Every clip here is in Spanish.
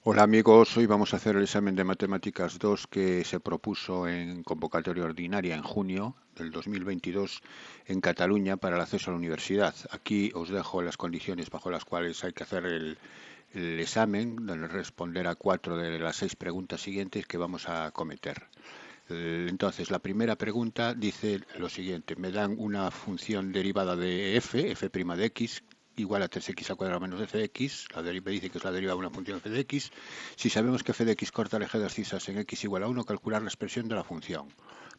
Hola amigos, hoy vamos a hacer el examen de Matemáticas 2 que se propuso en convocatoria ordinaria en junio del 2022 en Cataluña para el acceso a la universidad. Aquí os dejo las condiciones bajo las cuales hay que hacer el examen, donde responder a 4 de las 6 preguntas siguientes que vamos a cometer. Entonces, la primera pregunta dice lo siguiente: me dan una función derivada de f' de x, igual a 3x al cuadrado menos f de x, me dice que es la derivada de una función f de x. Si sabemos que f de x corta el eje de abscisas en x igual a 1, calcular la expresión de la función.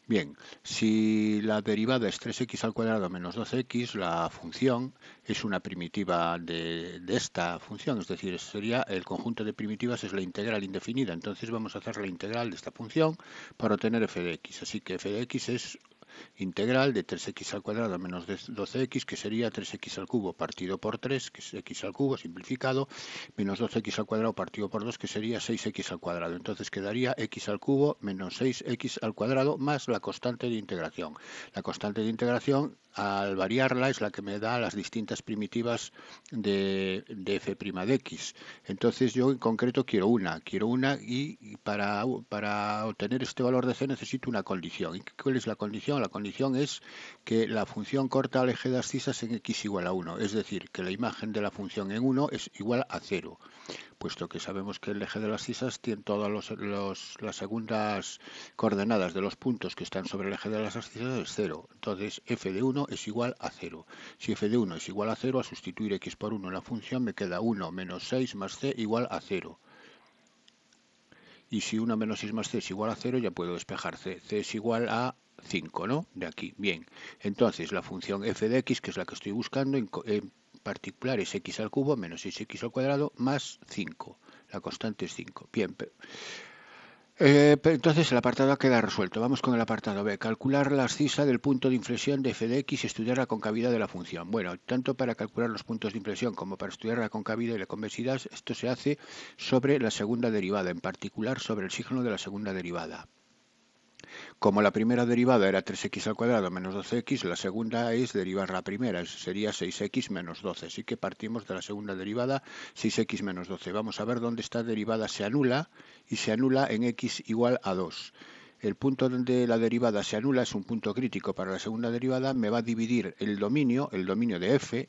Bien, si la derivada es 3x al cuadrado menos 12x, la función es una primitiva de esta función, es decir, sería el conjunto de primitivas es la integral indefinida. Entonces vamos a hacer la integral de esta función para obtener f de x. Así que f de x es integral de 3x al cuadrado menos 12x, que sería 3x al cubo partido por 3, que es x al cubo simplificado, menos 12x al cuadrado partido por 2, que sería 6x al cuadrado. Entonces quedaría x al cubo menos 6x al cuadrado más la constante de integración. La constante de integración, al variarla, es la que me da las distintas primitivas de f' de x. Entonces yo en concreto quiero una y para obtener este valor de c necesito una condición. ¿Y cuál es la condición? La condición es que la función corta al eje de abscisas en x igual a 1, es decir, que la imagen de la función en 1 es igual a 0, puesto que sabemos que el eje de las abscisas tiene todas las segundas coordenadas de los puntos que están sobre el eje de las abscisas es 0. Entonces f de 1 es igual a 0. Si f de 1 es igual a 0, a sustituir x por 1 en la función me queda 1 menos 6 más c igual a 0. Y si 1 menos 6 más c es igual a 0, ya puedo despejar c. c es igual a 5, ¿no? De aquí. Bien. Entonces, la función f de x, que es la que estoy buscando, en particular es x al cubo menos 6x al cuadrado más 5. La constante es 5. Bien. Entonces el apartado A queda resuelto. Vamos con el apartado B. Calcular la abscisa del punto de inflexión de f de x y estudiar la concavidad de la función. Bueno, tanto para calcular los puntos de inflexión como para estudiar la concavidad y la convexidad, esto se hace sobre la segunda derivada, en particular sobre el signo de la segunda derivada. Como la primera derivada era 3x al cuadrado menos 12x, la segunda es derivar la primera, sería 6x menos 12. Así que partimos de la segunda derivada, 6x menos 12. Vamos a ver dónde esta derivada se anula, y se anula en x igual a 2. El punto donde la derivada se anula es un punto crítico para la segunda derivada. Me va a dividir el dominio de f.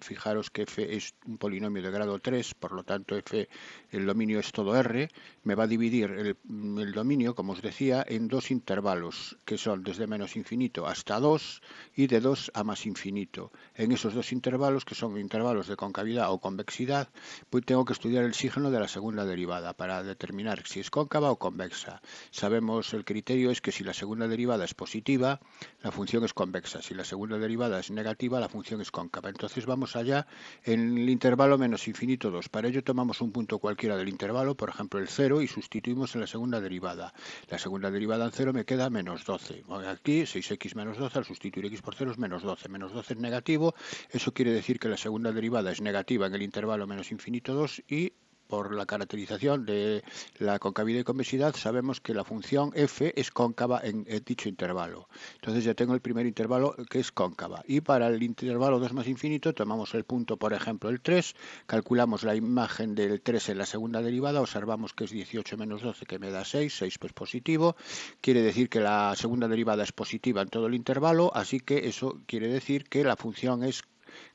Fijaros que f es un polinomio de grado 3, por lo tanto el dominio es todo r. Me va a dividir el dominio, como os decía, en dos intervalos, que son desde menos infinito hasta 2 y de 2 a más infinito. En esos dos intervalos, que son intervalos de concavidad o convexidad, pues tengo que estudiar el signo de la segunda derivada para determinar si es cóncava o convexa. Sabemos el criterio es que si la segunda derivada es positiva, la función es convexa. Si la segunda derivada es negativa, la función es cóncava. Entonces vamos allá en el intervalo menos infinito 2. Para ello tomamos un punto cualquiera del intervalo, por ejemplo el 0, y sustituimos en la segunda derivada. La segunda derivada en 0 me queda menos 12. Aquí 6x menos 12, al sustituir x por 0 es menos 12. Menos 12 es negativo, eso quiere decir que la segunda derivada es negativa en el intervalo menos infinito 2 y por la caracterización de la concavidad y convexidad sabemos que la función f es cóncava en dicho intervalo. Entonces ya tengo el primer intervalo que es cóncava. Y para el intervalo 2 más infinito tomamos el punto, por ejemplo, el 3, calculamos la imagen del 3 en la segunda derivada, observamos que es 18 menos 12, que me da 6, 6 pues positivo. Quiere decir que la segunda derivada es positiva en todo el intervalo, así que eso quiere decir que la función es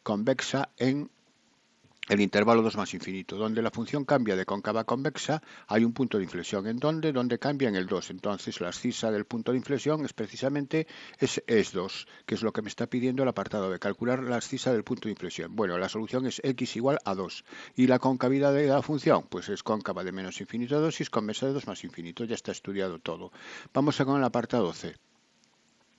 convexa en el intervalo 2 más infinito. Donde la función cambia de cóncava a convexa, hay un punto de inflexión. ¿En dónde? Donde cambia en el 2. Entonces, la abscisa del punto de inflexión es precisamente es 2, que es lo que me está pidiendo el apartado de calcular la abscisa del punto de inflexión. Bueno, la solución es x igual a 2. ¿Y la concavidad de la función? Pues es cóncava de menos infinito a 2 y es convexa de 2 más infinito. Ya está estudiado todo. Vamos a con el apartado C.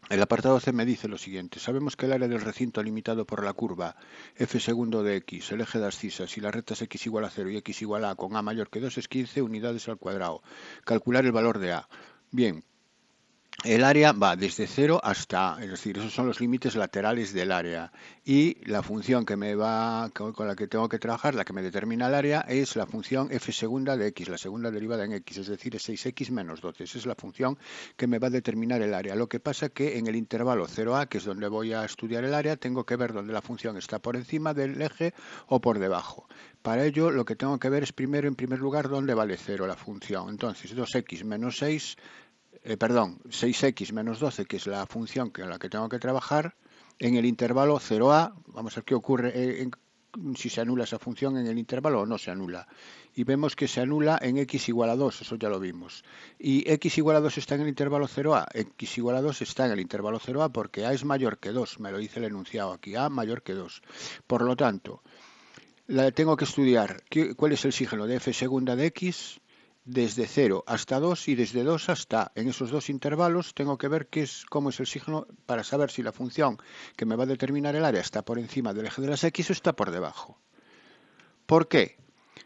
El apartado C me dice lo siguiente: sabemos que el área del recinto limitado por la curva f segundo de x, el eje de abscisas y las rectas x igual a 0 y x igual a con a mayor que 2 es 15 unidades al cuadrado. Calcular el valor de a. Bien, el área va desde 0 hasta A, es decir, esos son los límites laterales del área. Y la función con la que tengo que trabajar, la que me determina el área, es la función f segunda de x, la segunda derivada en x, es decir, es 6x menos 12. Esa es la función que me va a determinar el área. Lo que pasa es que en el intervalo 0a, que es donde voy a estudiar el área, tengo que ver dónde la función está por encima del eje o por debajo. Para ello, lo que tengo que ver es primero, en primer lugar, dónde vale 0 la función. Entonces, 2x menos 6, 6x menos 12, que es la función en la que tengo que trabajar, en el intervalo 0a, vamos a ver qué ocurre si se anula esa función en el intervalo o no se anula. Y vemos que se anula en x igual a 2, eso ya lo vimos. Y x igual a 2 está en el intervalo 0a, x igual a 2 está en el intervalo 0a porque a es mayor que 2, me lo dice el enunciado aquí, a mayor que 2. Por lo tanto, tengo que estudiar cuál es el signo de f segunda de x desde 0 hasta 2 y desde 2 hasta, en esos dos intervalos, tengo que ver cómo es el signo para saber si la función que me va a determinar el área está por encima del eje de las x o está por debajo. ¿Por qué?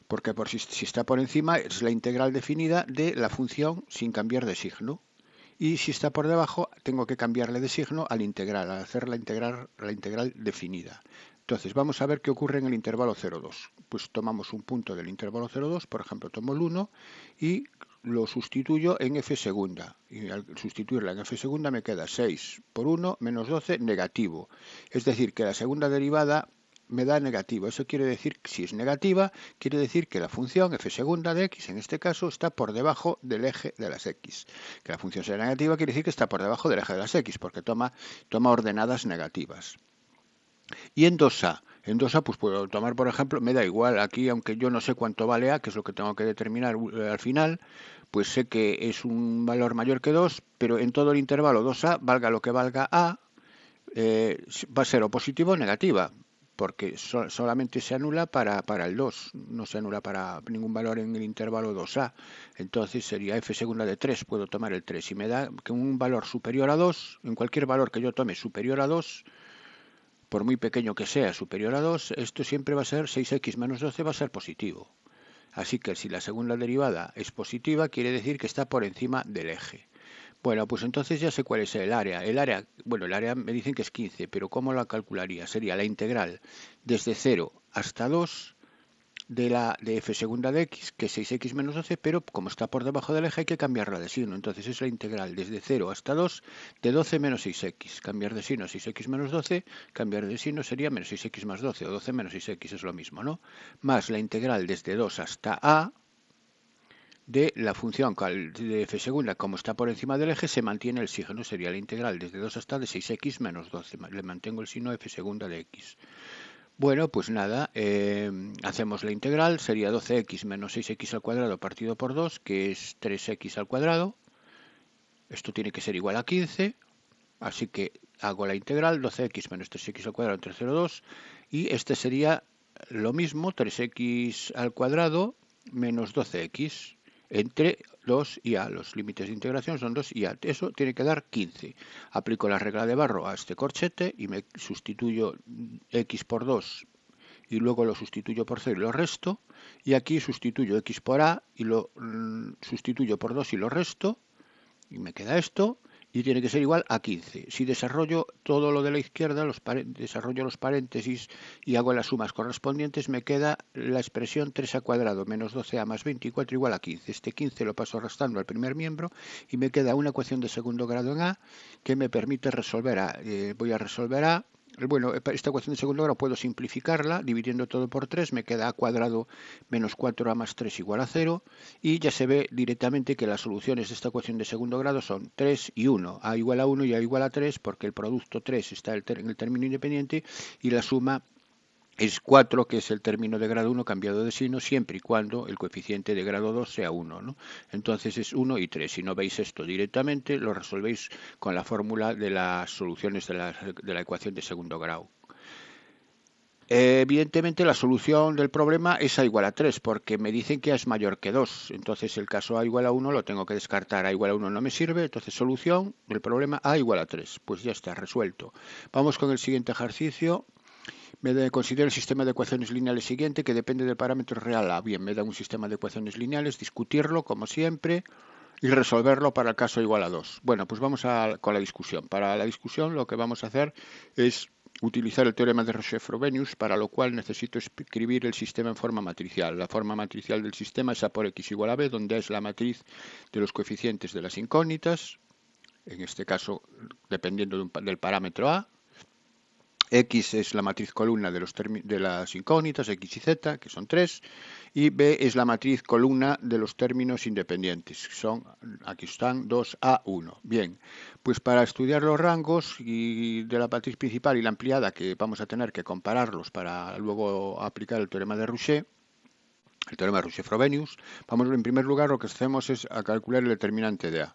Porque si está por encima es la integral definida de la función sin cambiar de signo. Y si está por debajo, tengo que cambiarle de signo al integral, al hacer la integral definida. Entonces, vamos a ver qué ocurre en el intervalo 0,2. Pues tomamos un punto del intervalo 0,2, por ejemplo, tomo el 1 y lo sustituyo en f segunda. Y al sustituirla en f segunda me queda 6 por 1 menos 12 negativo. Es decir, que la segunda derivada me da negativo. Eso quiere decir que si es negativa, quiere decir que la función f segunda de x, en este caso, está por debajo del eje de las x. Que la función sea negativa quiere decir que está por debajo del eje de las x, porque toma ordenadas negativas. Y en 2a, pues puedo tomar, por ejemplo, me da igual, aquí aunque yo no sé cuánto vale a, que es lo que tengo que determinar al final, pues sé que es un valor mayor que 2, pero en todo el intervalo 2a, valga lo que valga a, va a ser o positiva o negativa, porque solamente se anula para el 2, no se anula para ningún valor en el intervalo 2a. Entonces sería f segunda de 3, puedo tomar el 3 y me da que un valor superior a 2, en cualquier valor que yo tome superior a 2, por muy pequeño que sea superior a 2, esto siempre va a ser 6x menos 12 va a ser positivo. Así que si la segunda derivada es positiva, quiere decir que está por encima del eje. Bueno, pues entonces ya sé cuál es el área. El área me dicen que es 15, pero ¿cómo la calcularía? Sería la integral desde 0 hasta 2 de f segunda de x, que es 6x menos 12, pero como está por debajo del eje hay que cambiarla de signo. Entonces es la integral desde 0 hasta 2 de 12 menos 6x. Cambiar de signo 6x menos 12, cambiar de signo sería menos 6x más 12, o 12 menos 6x, es lo mismo, ¿no? Más la integral desde 2 hasta a, de la función de f segunda, como está por encima del eje, se mantiene el signo, sería la integral desde 2 hasta de 6x menos 12. Le mantengo el signo f segunda de x. Bueno, pues nada, hacemos la integral, sería 12x menos 6x al cuadrado partido por 2, que es 3x al cuadrado. Esto tiene que ser igual a 15, así que hago la integral, 12x menos 3x al cuadrado entre 0,2, y este sería lo mismo, 3x al cuadrado menos 12x entre 2 y a. Los límites de integración son 2 y a. Eso tiene que dar 15. Aplico la regla de Barro a este corchete y me sustituyo x por 2 y luego lo sustituyo por 0 y lo resto. Y aquí sustituyo x por a y lo sustituyo por 2 y lo resto. Y me queda esto. Y tiene que ser igual a 15. Si desarrollo todo lo de la izquierda, desarrollo los paréntesis y hago las sumas correspondientes, me queda la expresión 3a cuadrado menos 12a más 24 igual a 15. Este 15 lo paso restando al primer miembro y me queda una ecuación de segundo grado en a que me permite resolver a. Voy a resolver a. Bueno, esta ecuación de segundo grado puedo simplificarla, dividiendo todo por 3, me queda a cuadrado menos 4a más 3 igual a 0, y ya se ve directamente que las soluciones de esta ecuación de segundo grado son 3 y 1, a igual a 1 y a igual a 3, porque el producto 3 está en el término independiente, y la suma es 4, que es el término de grado 1 cambiado de signo, siempre y cuando el coeficiente de grado 2 sea 1, ¿no? Entonces es 1 y 3. Si no veis esto directamente, lo resolvéis con la fórmula de las soluciones de la ecuación de segundo grado. Evidentemente la solución del problema es a igual a 3, porque me dicen que a es mayor que 2. Entonces el caso a igual a 1 lo tengo que descartar. A igual a 1 no me sirve, entonces solución del problema a igual a 3. Pues ya está resuelto. Vamos con el siguiente ejercicio. Me considero el sistema de ecuaciones lineales siguiente, que depende del parámetro real a. Bien, me da un sistema de ecuaciones lineales, discutirlo como siempre y resolverlo para el caso igual a 2. Bueno, pues vamos con la discusión. Para la discusión lo que vamos a hacer es utilizar el teorema de Roche-Frobenius, para lo cual necesito escribir el sistema en forma matricial. La forma matricial del sistema es a por x igual a b, donde es la matriz de los coeficientes de las incógnitas, en este caso dependiendo del parámetro a. X es la matriz columna de las incógnitas, X y Z, que son 3, y B es la matriz columna de los términos independientes, que son, aquí están, 2A1. Bien, pues para estudiar los rangos y de la matriz principal y la ampliada, que vamos a tener que compararlos para luego aplicar el teorema de Rouchet, el teorema de Rouchet-Frobenius, vamos en primer lugar lo que hacemos es a calcular el determinante de A.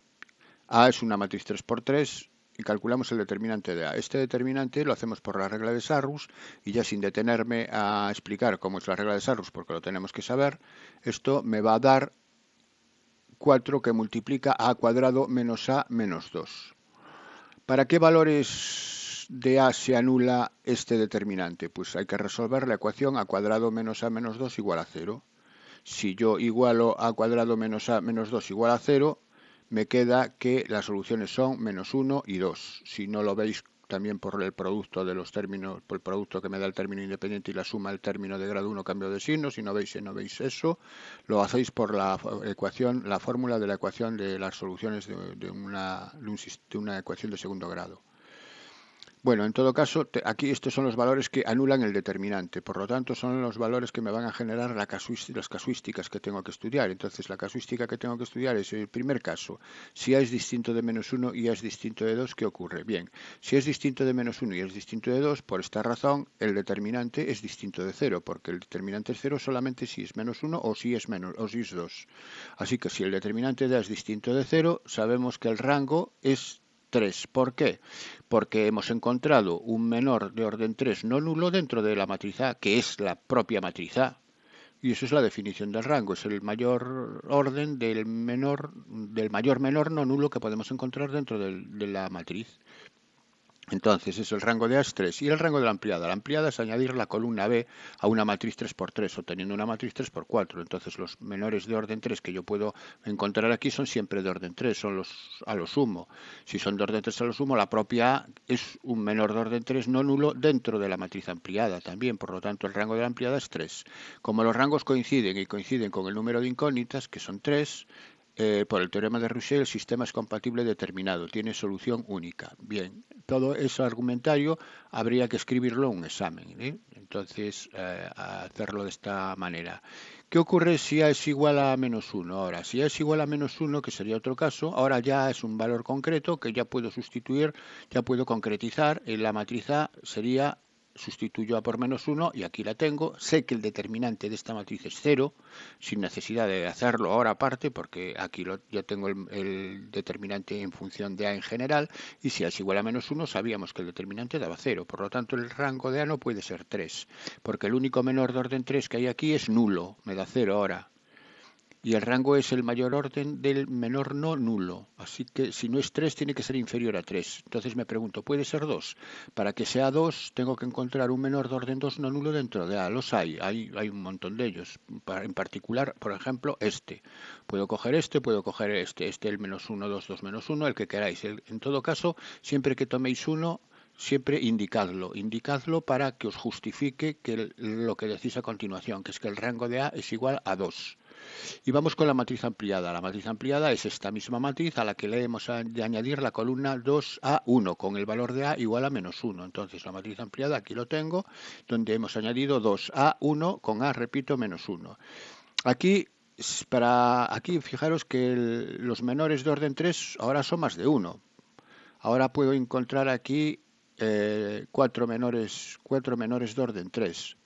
A es una matriz 3×3 y calculamos el determinante de A. Este determinante lo hacemos por la regla de Sarrus y ya sin detenerme a explicar cómo es la regla de Sarrus, porque lo tenemos que saber, esto me va a dar 4 que multiplica A cuadrado menos A menos 2. ¿Para qué valores de A se anula este determinante? Pues hay que resolver la ecuación A cuadrado menos A menos 2 igual a 0. Si yo igualo A cuadrado menos A menos 2 igual a 0, me queda que las soluciones son menos 1 y 2. Si no lo veis también por el producto de los términos, por el producto que me da el término independiente y la suma del término de grado 1 cambio de signo, si no veis eso, lo hacéis por la ecuación, la fórmula de la ecuación de las soluciones de una ecuación de segundo grado. Bueno, en todo caso, aquí estos son los valores que anulan el determinante, por lo tanto son los valores que me van a generar las casuísticas que tengo que estudiar. Entonces la casuística que tengo que estudiar es el primer caso, si A es distinto de menos 1 y A es distinto de 2, ¿qué ocurre? Bien, si es distinto de menos 1 y es distinto de 2, por esta razón el determinante es distinto de 0, porque el determinante es 0 solamente si es menos 1 o si es, menos, o si es 2. Así que si el determinante de A es distinto de 0, sabemos que el rango es 3. ¿Por qué? Porque hemos encontrado un menor de orden 3 no nulo dentro de la matriz A, que es la propia matriz A. Y eso es la definición del rango, es el mayor orden del mayor menor no nulo que podemos encontrar dentro de la matriz. Entonces es el rango de A es 3. Y el rango de la ampliada. La ampliada es añadir la columna B a una matriz 3×3, obteniendo una matriz 3×4. Entonces los menores de orden 3 que yo puedo encontrar aquí son siempre de orden 3, son los a lo sumo. Si son de orden 3 a lo sumo, la propia A es un menor de orden 3 no nulo dentro de la matriz ampliada también. Por lo tanto, el rango de la ampliada es 3. Como los rangos coinciden y coinciden con el número de incógnitas, que son 3, por el teorema de Rouchet, el sistema es compatible determinado, tiene solución única. Bien, todo ese argumentario habría que escribirlo en un examen, ¿eh? Entonces, hacerlo de esta manera. ¿Qué ocurre si A es igual a menos 1? Ahora, si A es igual a menos 1, que sería otro caso, ahora ya es un valor concreto que ya puedo sustituir, ya puedo concretizar. En la matriz A sería, sustituyo A por menos 1 y aquí la tengo. Sé que el determinante de esta matriz es 0, sin necesidad de hacerlo ahora aparte, porque aquí ya tengo el determinante en función de A en general, y si A es igual a menos 1, sabíamos que el determinante daba 0. Por lo tanto, el rango de A no puede ser 3, porque el único menor de orden 3 que hay aquí es nulo, me da 0 ahora. Y el rango es el mayor orden del menor no nulo. Así que si no es 3, tiene que ser inferior a 3. Entonces me pregunto, ¿puede ser 2? Para que sea 2, tengo que encontrar un menor de orden 2 no nulo dentro de A. Los hay un montón de ellos. En particular, por ejemplo, este. Puedo coger este el menos 1, 2, 2 menos 1, el que queráis. En todo caso, siempre que toméis uno, siempre indicadlo para que os justifique que lo que decís a continuación, que es que el rango de A es igual a 2. Y vamos con la matriz ampliada. La matriz ampliada es esta misma matriz a la que le hemos de añadir la columna 2A1 con el valor de A igual a menos 1. Entonces la matriz ampliada aquí lo tengo, donde hemos añadido 2A1 con A, repito, menos 1. Aquí fijaros que los menores de orden 3 ahora son más de 1. Ahora puedo encontrar aquí 4 menores de orden 3.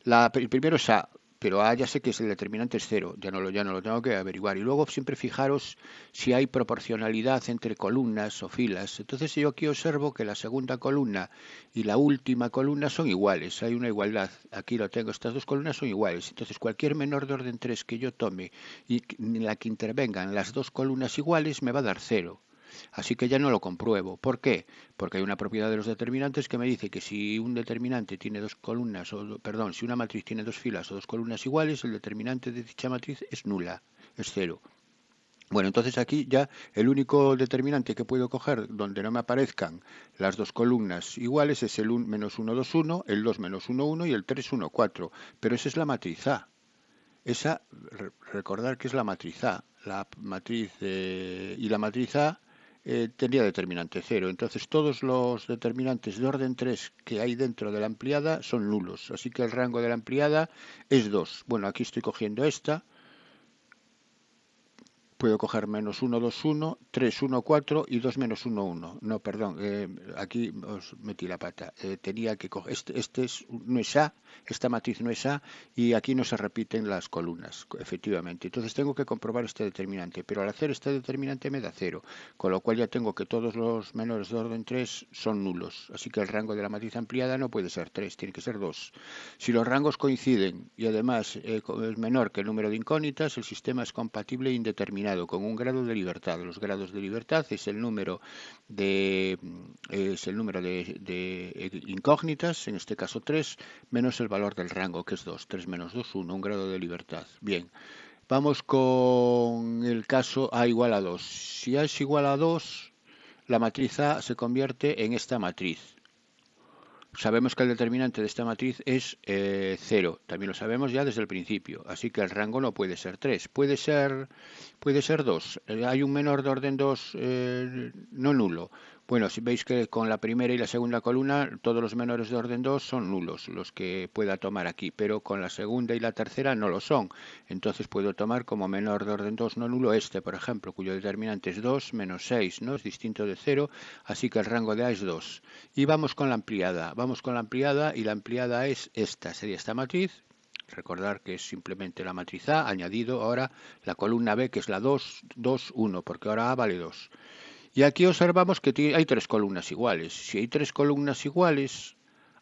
El primero es A, pero A ya sé que es el determinante es 0, ya no lo tengo que averiguar. Y luego siempre fijaros si hay proporcionalidad entre columnas o filas. Entonces yo aquí observo que la segunda columna y la última columna son iguales, hay una igualdad. Aquí lo tengo, estas dos columnas son iguales. Entonces cualquier menor de orden 3 que yo tome y en la que intervengan las dos columnas iguales me va a dar 0. Así que ya no lo compruebo. ¿Por qué? Porque hay una propiedad de los determinantes que me dice que si un determinante tiene dos columnas, si una matriz tiene dos filas o dos columnas iguales, el determinante de dicha matriz es nula, es 0. Bueno, entonces aquí ya el único determinante que puedo coger donde no me aparezcan las dos columnas iguales es el menos 1, 2, 1, el 2, menos 1, 1 y el 3, 1, 4. Pero esa es la matriz A. Recordar que es la matriz A. La matriz A tendría determinante 0. Entonces todos los determinantes de orden 3 que hay dentro de la ampliada son nulos. Así que el rango de la ampliada es 2. Bueno, aquí estoy cogiendo esta. Puedo coger menos 1, 2, 1, 3, 1, 4 y 2, menos 1, 1. No, perdón, aquí os metí la pata. Tenía que coger, no es A, esta matriz no es A y aquí no se repiten las columnas, efectivamente. Entonces tengo que comprobar este determinante, pero al hacer este determinante me da 0, con lo cual ya tengo que todos los menores de orden 3 son nulos. Así que el rango de la matriz ampliada no puede ser 3, tiene que ser 2. Si los rangos coinciden y además es menor que el número de incógnitas, el sistema es compatible e indeterminado con un grado de libertad. Los grados de libertad es el número de incógnitas, en este caso 3, menos el valor del rango, que es 2. 3 menos 2, 1, un grado de libertad. Bien, vamos con el caso A igual a 2. Si A es igual a 2, la matriz A se convierte en esta matriz. Sabemos que el determinante de esta matriz es 0. También lo sabemos ya desde el principio. Así que el rango no puede ser 3. Puede ser 2. Hay un menor de orden 2 no nulo. Bueno, si veis que con la primera y la segunda columna todos los menores de orden 2 son nulos, los que pueda tomar aquí, pero con la segunda y la tercera no lo son. Entonces puedo tomar como menor de orden 2 no nulo este, por ejemplo, cuyo determinante es 2 menos 6, ¿no? Es distinto de 0, así que el rango de A es 2. Y vamos con la ampliada. Vamos con la ampliada y la ampliada es esta, sería esta matriz. Recordar que es simplemente la matriz A, añadido ahora la columna B, que es la 2, 2, 1, porque ahora A vale 2. Y aquí observamos que hay 3 columnas iguales. Si hay 3 columnas iguales,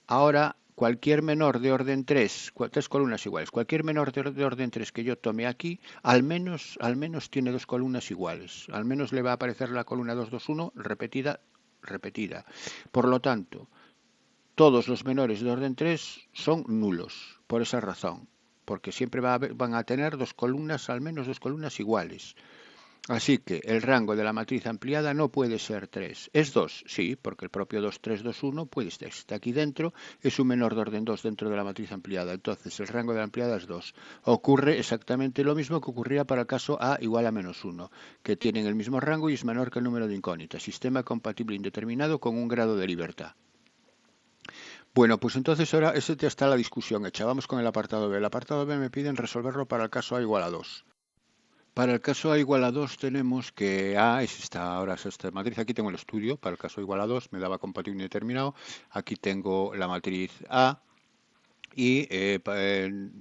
ahora cualquier menor de orden 3, 3 columnas iguales, cualquier menor de orden 3 que yo tome aquí, al menos tiene 2 columnas iguales. Al menos le va a aparecer la columna 2, 2, 1 repetida. Por lo tanto, todos los menores de orden 3 son nulos, por esa razón, porque siempre van a tener 2 columnas, al menos 2 columnas iguales. Así que el rango de la matriz ampliada no puede ser 3. ¿Es 2? Sí, porque el propio 2, 3, 2, 1 puede estar aquí dentro, es un menor de orden 2 dentro de la matriz ampliada. Entonces el rango de la ampliada es 2. Ocurre exactamente lo mismo que ocurría para el caso A igual a menos 1, que tienen el mismo rango y es menor que el número de incógnitas. Sistema compatible indeterminado con un grado de libertad. Bueno, pues entonces ahora ya está la discusión hecha. Vamos con el apartado B. El apartado B me piden resolverlo para el caso A igual a 2. Para el caso A igual a 2 tenemos que A es ahora es esta matriz. Aquí tengo el estudio para el caso A igual a 2, me daba compatible indeterminado. Aquí tengo la matriz A y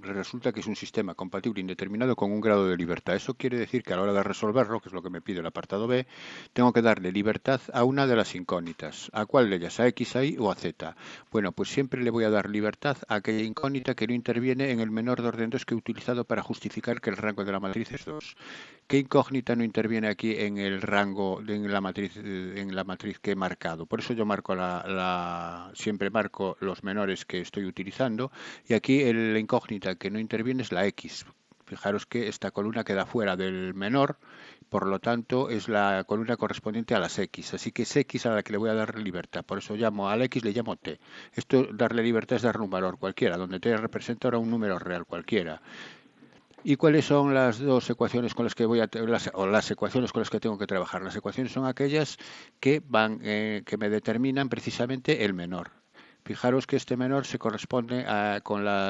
resulta que es un sistema compatible indeterminado con un grado de libertad. Eso quiere decir que a la hora de resolverlo, que es lo que me pide el apartado B, tengo que darle libertad a una de las incógnitas. ¿A cuál de ellas? ¿A X, a Y o a Z? Bueno, pues siempre le voy a dar libertad a aquella incógnita que no interviene en el menor de orden 2 que he utilizado para justificar que el rango de la matriz es 2. ¿Qué incógnita no interviene aquí en el rango, en la matriz que he marcado? Por eso yo marco siempre marco los menores que estoy utilizando. Y aquí la incógnita que no interviene es la X. Fijaros que esta columna queda fuera del menor, por lo tanto es la columna correspondiente a las X. Así que es X a la que le voy a dar libertad. Por eso llamo a la X, le llamo T. Esto, darle libertad es darle un valor cualquiera, donde T representa ahora un número real cualquiera. ¿Y cuáles son las dos ecuaciones con las que las ecuaciones con las que tengo que trabajar? Las ecuaciones son aquellas que que me determinan precisamente el menor. Fijaros que este menor se corresponde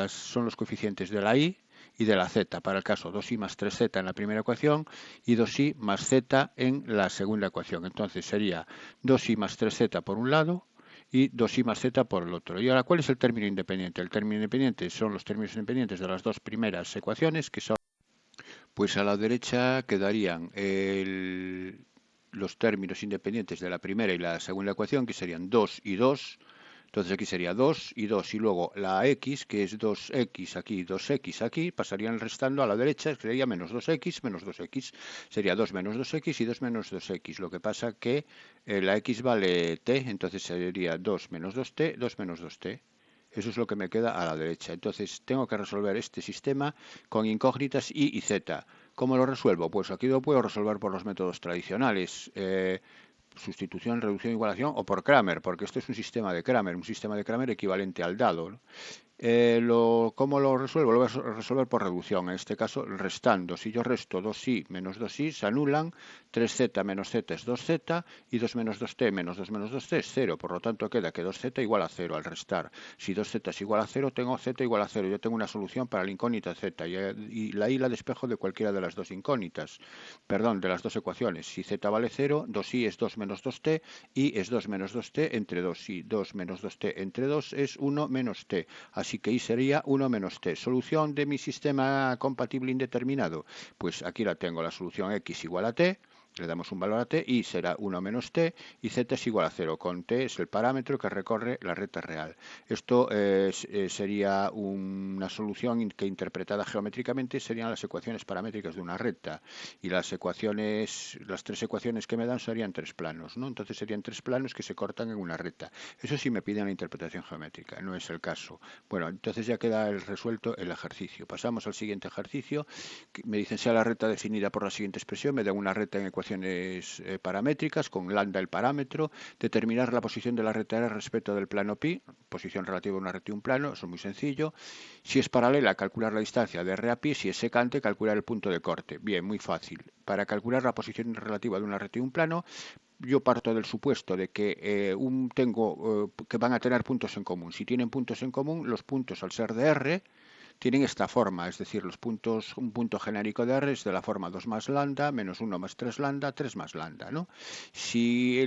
son los coeficientes de la y de la z, para el caso 2i más 3z en la primera ecuación y 2i más z en la segunda ecuación. Entonces sería 2i más 3z por un lado y 2i más z por el otro. Y ahora, ¿cuál es el término independiente? El término independiente son los términos independientes de las dos primeras ecuaciones, que son, pues a la derecha quedarían los términos independientes de la primera y la segunda ecuación, que serían 2 y 2. Entonces aquí sería 2 y 2 y luego la x, que es 2x aquí, 2x aquí, pasarían restando a la derecha, sería menos 2x, menos 2x. Sería 2 menos 2x y 2 menos 2x. Lo que pasa que la x vale t, entonces sería 2 menos 2t, 2 menos 2t. Eso es lo que me queda a la derecha. Entonces tengo que resolver este sistema con incógnitas y z. ¿Cómo lo resuelvo? Pues aquí lo puedo resolver por los métodos tradicionales. Sustitución, reducción, igualación o por Cramer, porque esto es un sistema de Cramer equivalente al dado, ¿no? ¿Cómo lo resuelvo? Lo voy a resolver por reducción. En este caso, restando. Si yo resto 2i menos 2i, se anulan. 3z menos z es 2z y 2 menos 2t menos 2 menos 2t es 0. Por lo tanto, queda que 2z igual a 0 al restar. Si 2z es igual a 0, tengo z igual a 0. Yo tengo una solución para la incógnita z y la i la despejo de cualquiera de las dos incógnitas. Perdón, de las dos ecuaciones. Si z vale 0, 2i es 2 menos 2t y es 2 menos 2t entre 2i. 2 menos 2t entre 2 es 1 menos t. Así que I sería 1 menos t. ¿Solución de mi sistema compatible indeterminado? Pues aquí la tengo, la solución x igual a t. Le damos un valor a t, y será 1 menos t, y z es igual a 0, con t es el parámetro que recorre la recta real. Esto sería una solución que interpretada geométricamente serían las ecuaciones paramétricas de una recta, y las tres ecuaciones que me dan serían tres planos, ¿no? Entonces serían tres planos que se cortan en una recta. Eso sí me piden la interpretación geométrica, no es el caso. Bueno, entonces ya queda resuelto el ejercicio. Pasamos al siguiente ejercicio. Me dicen sea la recta definida por la siguiente expresión, me dan una recta en ecuaciones paramétricas con lambda el parámetro, determinar la posición de la recta R respecto del plano pi, posición relativa a una recta y un plano, eso es muy sencillo. Si es paralela, calcular la distancia de R a pi, si es secante, calcular el punto de corte. Bien, muy fácil. Para calcular la posición relativa de una recta y un plano, yo parto del supuesto de que que van a tener puntos en común. Si tienen puntos en común, los puntos al ser de R tienen esta forma, es decir, un punto genérico de R es de la forma 2 más lambda, menos 1 más 3 lambda, 3 más lambda, ¿no? Si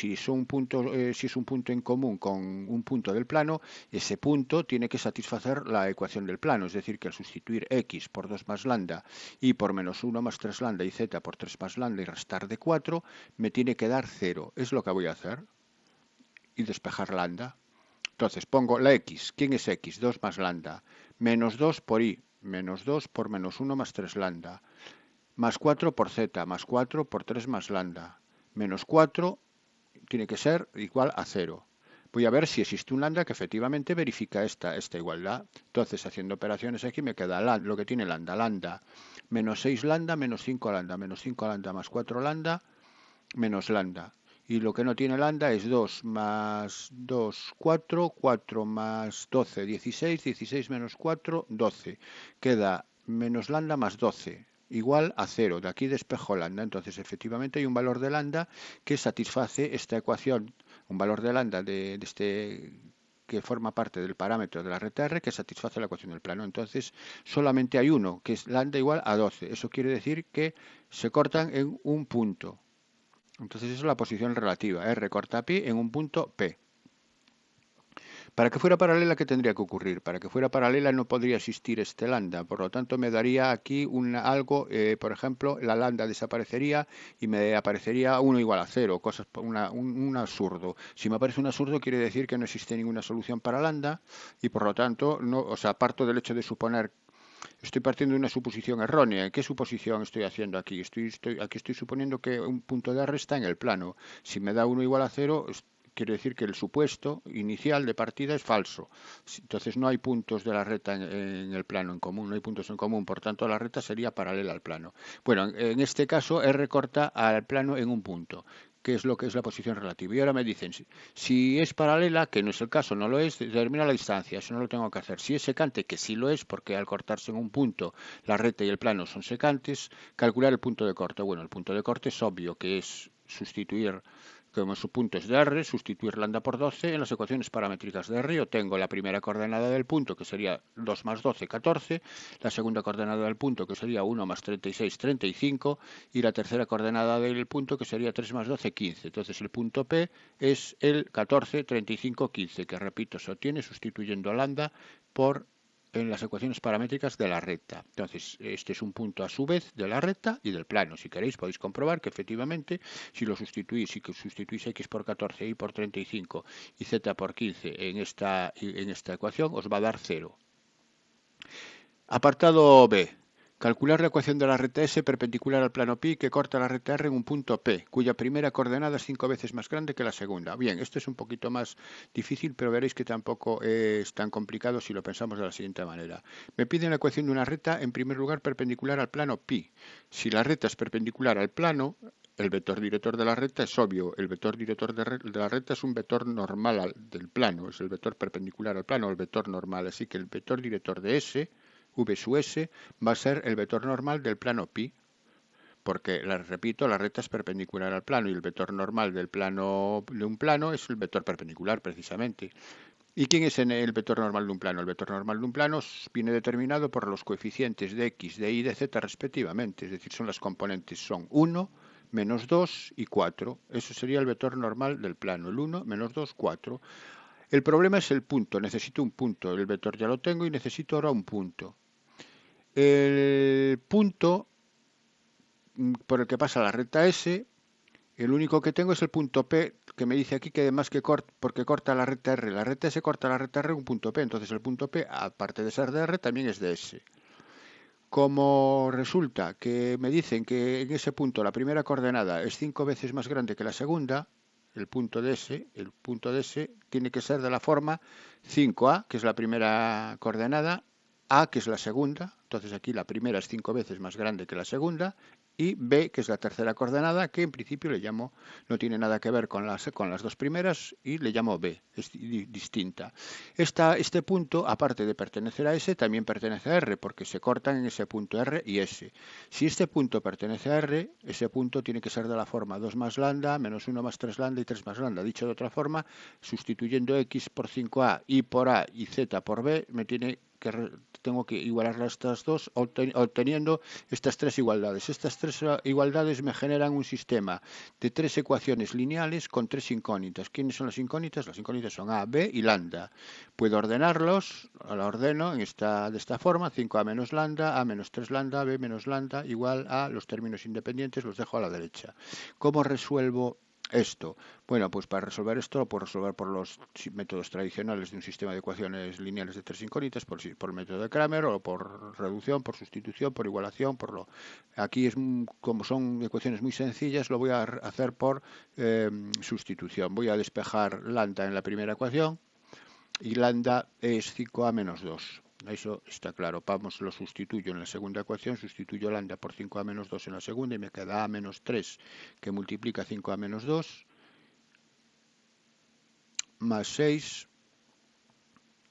es un punto en común con un punto del plano, ese punto tiene que satisfacer la ecuación del plano, es decir, que al sustituir x por 2 más lambda y por menos 1 más 3 lambda y z por 3 más lambda y restar de 4, me tiene que dar 0. Es lo que voy a hacer. Y despejar lambda. Entonces pongo la x. ¿Quién es x? 2 más lambda. Menos 2 por i. Menos 2 por menos 1 más 3 lambda. Más 4 por z. Más 4 por 3 más lambda. Menos 4 tiene que ser igual a 0. Voy a ver si existe un lambda que efectivamente verifica esta igualdad. Entonces, haciendo operaciones aquí, me queda lo que tiene lambda. Lambda menos 6 lambda menos 5 lambda. Menos 5 lambda más 4 lambda menos lambda. Y lo que no tiene lambda es 2 más 2, 4, 4 más 12, 16, 16 menos 4, 12. Queda menos lambda más 12, igual a 0. De aquí despejo lambda. Entonces, efectivamente, hay un valor de lambda que satisface esta ecuación. Un valor de lambda que forma parte del parámetro de la recta R que satisface la ecuación del plano. Entonces, solamente hay uno, que es lambda igual a 12. Eso quiere decir que se cortan en un punto. Entonces esa es la posición relativa, R corta pi en un punto P. Para que fuera paralela, ¿qué tendría que ocurrir? Para que fuera paralela no podría existir este lambda, por lo tanto me daría aquí algo, por ejemplo, la lambda desaparecería y me aparecería 1 igual a 0, un absurdo. Si me aparece un absurdo quiere decir que no existe ninguna solución para lambda y por lo tanto, parto del hecho de suponer. Estoy partiendo de una suposición errónea. ¿Qué suposición estoy haciendo aquí? Aquí estoy suponiendo que un punto de R está en el plano. Si me da 1 igual a 0, quiere decir que el supuesto inicial de partida es falso. Entonces no hay puntos de la recta en el plano en común, no hay puntos en común, por tanto la recta sería paralela al plano. Bueno, en este caso R corta al plano en un punto, que es lo que es la posición relativa. Y ahora me dicen, si es paralela, que no es el caso, no lo es, determina la distancia, eso no lo tengo que hacer. Si es secante, que sí lo es, porque al cortarse en un punto, la recta y el plano son secantes, calcular el punto de corte. Bueno, el punto de corte es obvio, que es sustituir, como su punto es de R, sustituir lambda por 12 en las ecuaciones paramétricas de R. Yo tengo la primera coordenada del punto, que sería 2 más 12, 14, la segunda coordenada del punto, que sería 1 más 36, 35, y la tercera coordenada del punto, que sería 3 más 12, 15. Entonces el punto P es el 14, 35, 15, que repito, se obtiene sustituyendo lambda en las ecuaciones paramétricas de la recta. Entonces, este es un punto a su vez de la recta y del plano. Si queréis, podéis comprobar que efectivamente, si sustituís x por 14, y por 35 y z por 15 en esta ecuación, os va a dar 0. Apartado B. Calcular la ecuación de la recta S perpendicular al plano pi que corta la recta R en un punto P, cuya primera coordenada es 5 veces más grande que la segunda. Bien, esto es un poquito más difícil, pero veréis que tampoco es tan complicado si lo pensamos de la siguiente manera. Me piden la ecuación de una recta, en primer lugar, perpendicular al plano pi. Si la recta es perpendicular al plano, El vector director de la recta es obvio. El vector director de la recta es un vector normal del plano. Es el vector perpendicular al plano, el vector normal. Así que el vector director de S, V sub S, va a ser el vector normal del plano pi. Porque, repito, la recta es perpendicular al plano y el vector normal del plano de un plano es el vector perpendicular, precisamente. ¿Y quién es el vector normal de un plano? El vector normal de un plano viene determinado por los coeficientes de x, de y, de z respectivamente. Es decir, son las componentes, son 1, menos 2 y 4. Eso sería el vector normal del plano, el 1, menos 2, 4. El problema es el punto, necesito un punto. El vector ya lo tengo y necesito ahora un punto. El punto por el que pasa la recta S, el único que tengo es el punto P, que me dice aquí que además porque corta la recta R. La recta S corta la recta R un punto P, entonces el punto P, aparte de ser de R, también es de S. Como resulta que me dicen que en ese punto la primera coordenada es 5 veces más grande que la segunda, el punto de S tiene que ser de la forma 5A, que es la primera coordenada, A, que es la segunda, entonces aquí la primera es 5 veces más grande que la segunda, y B, que es la tercera coordenada, que en principio le llamo, no tiene nada que ver con las dos primeras, y le llamo B, es distinta. Este punto, aparte de pertenecer a S, también pertenece a R, porque se cortan en ese punto R y S. Si este punto pertenece a R, ese punto tiene que ser de la forma 2 más lambda, menos 1 más 3 lambda y 3 más lambda. Dicho de otra forma, sustituyendo X por 5A y por A y Z por B, tengo que igualar estas dos obteniendo estas tres igualdades. Estas tres igualdades me generan un sistema de tres ecuaciones lineales con tres incógnitas. ¿Quiénes son las incógnitas? Las incógnitas son A, B y lambda. Puedo ordenarlos, la ordeno de esta forma, 5A menos lambda, A menos 3 lambda, B menos lambda, igual a los términos independientes, los dejo a la derecha. ¿Cómo resuelvo esto? Bueno, pues para resolver esto lo puedo resolver por los métodos tradicionales de un sistema de ecuaciones lineales de tres incógnitas, por el método de Cramer, o por reducción, por sustitución, por igualación, Aquí como son ecuaciones muy sencillas, lo voy a hacer por sustitución. Voy a despejar lambda en la primera ecuación y lambda es 5A menos 2. Eso está claro. Vamos, lo sustituyo en la segunda ecuación, sustituyo lambda por 5A menos 2 en la segunda y me queda A menos 3 que multiplica 5A menos 2 más 6.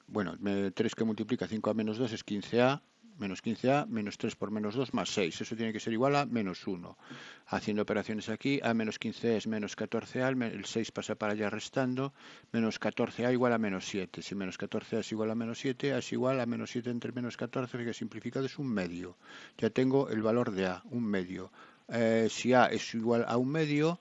Bueno, 3 que multiplica 5A menos 2 es 15A, menos 15A, menos 3 por menos 2 más 6. Eso tiene que ser igual a menos 1. Haciendo operaciones aquí, A menos 15 es menos 14A, el 6 pasa para allá restando, menos 14A igual a menos 7. Si menos 14A es igual a menos 7, A es igual a menos 7 entre menos 14, que simplificado es un medio. Ya tengo el valor de A, un medio. Si A es igual a un medio,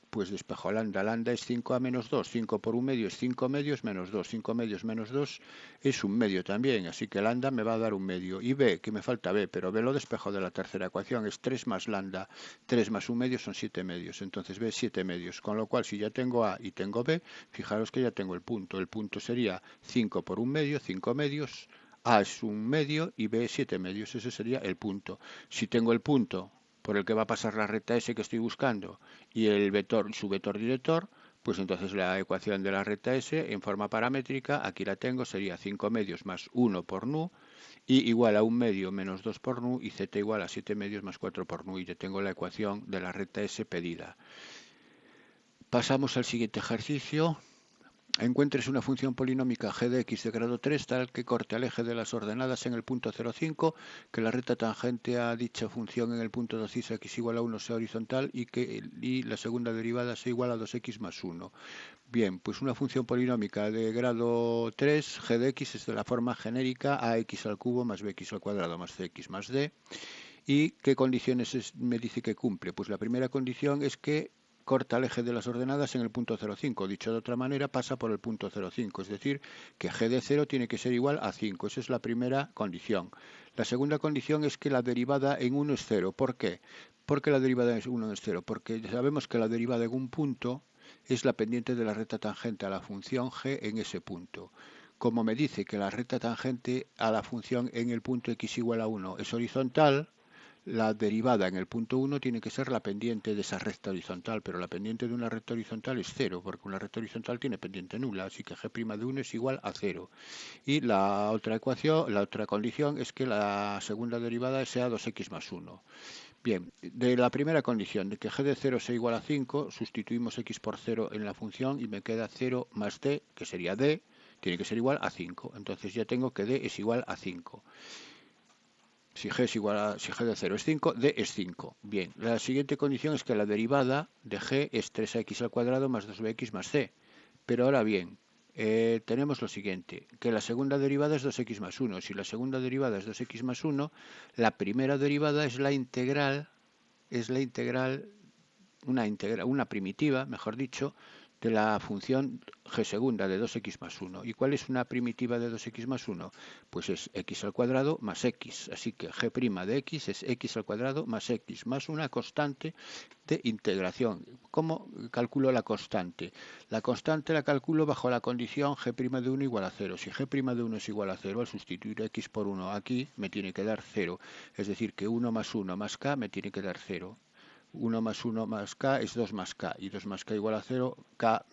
pues despejo lambda. Lambda es 5A menos 2. 5 por un medio es 5 medios menos 2. 5 medios menos 2 es un medio también. Así que lambda me va a dar un medio. Y B, que me falta B, pero B lo despejo de la tercera ecuación. Es 3 más lambda. 3 más un medio son 7 medios. Entonces B es 7 medios. Con lo cual, si ya tengo A y tengo B, fijaros que ya tengo el punto. El punto sería 5 por un medio, 5 medios. A es un medio y B es 7 medios. Ese sería el punto. Si tengo el punto por el que va a pasar la recta S que estoy buscando y su vector director, pues entonces la ecuación de la recta S en forma paramétrica, aquí la tengo, sería 5 medios más 1 por nu, y igual a 1 medio menos 2 por nu, y z igual a 7 medios más 4 por nu, y yo tengo la ecuación de la recta S pedida. Pasamos al siguiente ejercicio. Encuentres una función polinómica g de x de grado 3 tal que corte al eje de las ordenadas en el punto 0,5, que la recta tangente a dicha función en el punto 2 x igual a 1 sea horizontal y la segunda derivada sea igual a 2x más 1. Bien, pues una función polinómica de grado 3, g de x es de la forma genérica ax al cubo más bx al cuadrado más cx más d. ¿Y qué condiciones me dice que cumple? Pues la primera condición es que corta el eje de las ordenadas en el punto 0,5. Dicho de otra manera, pasa por el punto 0,5. Es decir, que g de 0 tiene que ser igual a 5. Esa es la primera condición. La segunda condición es que la derivada en 1 es 0. ¿Por qué? ¿Por qué la derivada en 1 es 0? Porque sabemos que la derivada en un punto es la pendiente de la recta tangente a la función g en ese punto. Como me dice que la recta tangente a la función en el punto x igual a 1 es horizontal, la derivada en el punto 1 tiene que ser la pendiente de esa recta horizontal, pero la pendiente de una recta horizontal es 0, porque una recta horizontal tiene pendiente nula, así que g' de 1 es igual a 0. Y la otra ecuación, la otra condición es que la segunda derivada sea 2x más 1. Bien, de la primera condición, de que g de 0 sea igual a 5, sustituimos x por 0 en la función y me queda 0 más d, que sería d, tiene que ser igual a 5. Entonces ya tengo que d es igual a 5. Si g de 0 es 5, d es 5. Bien, la siguiente condición es que la derivada de g es 3x al cuadrado más 2bx más c. Pero ahora bien, tenemos lo siguiente, que la segunda derivada es 2x más 1. Si la segunda derivada es 2x más 1, la primera derivada es la integral, una primitiva, mejor dicho, de la función g segunda de 2x más 1. ¿Y cuál es una primitiva de 2x más 1? Pues es x al cuadrado más x. Así que g' de x es x al cuadrado más x, más una constante de integración. ¿Cómo calculo la constante? La constante la calculo bajo la condición g' de 1 igual a 0. Si g' de 1 es igual a 0, al sustituir x por 1 aquí me tiene que dar 0. Es decir, que 1 más 1 más k me tiene que dar 0. 1 más 1 más k es 2 más k, y 2 más k igual a 0, k